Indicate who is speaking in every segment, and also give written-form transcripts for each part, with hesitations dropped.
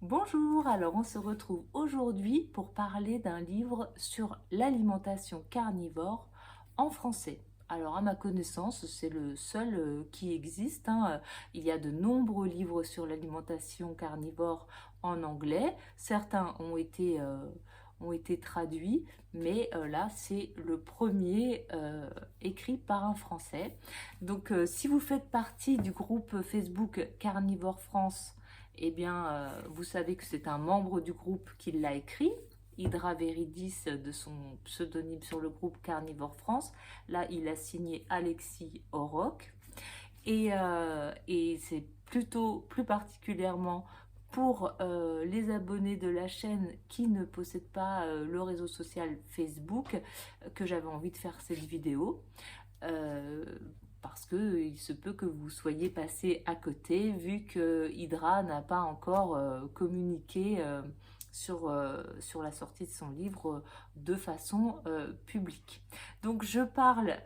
Speaker 1: Bonjour, alors on se retrouve aujourd'hui pour parler d'un livre sur l'alimentation carnivore en français. Alors à ma connaissance, c'est le seul qui existe, hein. Il y a de nombreux livres sur l'alimentation carnivore en anglais. Certains ont été traduits, mais là c'est le premier écrit par un Français. Donc si vous faites partie du groupe Facebook Carnivore France, eh bien, vous savez que c'est un membre du groupe qui l'a écrit, Hydra Veridis, de son pseudonyme sur le groupe Carnivore France. Là, il a signé Alexis Oroch. Et c'est plutôt, plus particulièrement pour les abonnés de la chaîne qui ne possèdent pas le réseau social Facebook que j'avais envie de faire cette vidéo. Euh, Parce que il se peut que vous soyez passé à côté vu que Hydra n'a pas encore communiqué sur la sortie de son livre de façon publique. Donc je parle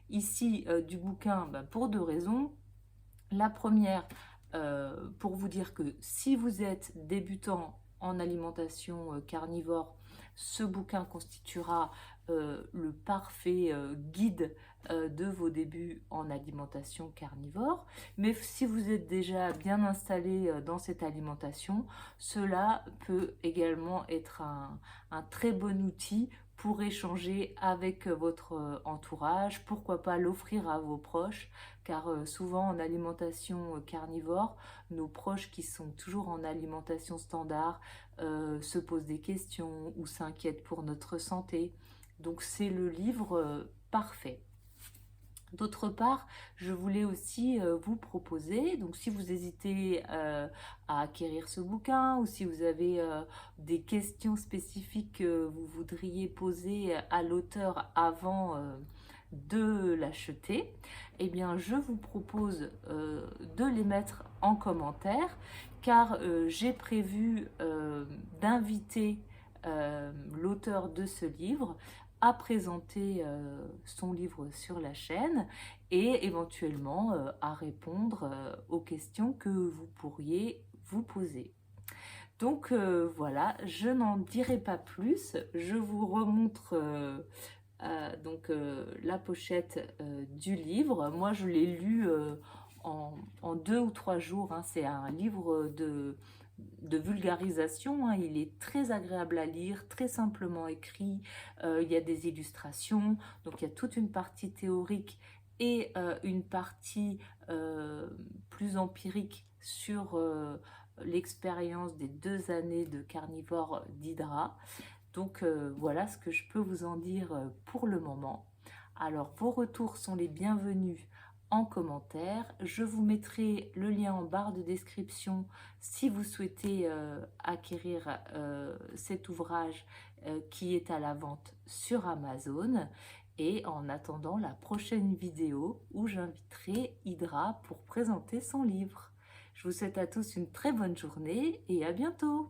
Speaker 1: ici du bouquin pour deux raisons. La première, pour vous dire que si vous êtes débutant en alimentation carnivore, ce bouquin constituera le parfait guide de vos débuts en alimentation carnivore. Mais si vous êtes déjà bien installé dans cette alimentation, cela peut également être un très bon outil pour échanger avec votre entourage, pourquoi pas l'offrir à vos proches, car souvent en alimentation carnivore, nos proches qui sont toujours en alimentation standard se posent des questions ou s'inquiètent pour notre santé. Donc c'est le livre parfait. D'autre part, je voulais aussi vous proposer, donc si vous hésitez à acquérir ce bouquin ou si vous avez des questions spécifiques que vous voudriez poser à l'auteur avant de l'acheter, eh bien je vous propose de les mettre en commentaire car j'ai prévu d'inviter l'auteur de ce livre à présenter son livre sur la chaîne et éventuellement à répondre aux questions que vous pourriez vous poser. Donc voilà, je n'en dirai pas plus. Je vous remontre la pochette du livre. Moi, je l'ai lu en 2 ou 3 jours, hein. C'est un livre de vulgarisation, hein. Il est très agréable à lire, très simplement écrit. Il y a des illustrations, donc il y a toute une partie théorique et une partie plus empirique sur l'expérience des 2 années de carnivore d'Hydra. Donc voilà ce que je peux vous en dire pour le moment. Alors vos retours sont les bienvenus en commentaire. Je vous mettrai le lien en barre de description si vous souhaitez acquérir cet ouvrage qui est à la vente sur Amazon. Et en attendant la prochaine vidéo où j'inviterai Hydra pour présenter son livre. Je vous souhaite à tous une très bonne journée et à bientôt!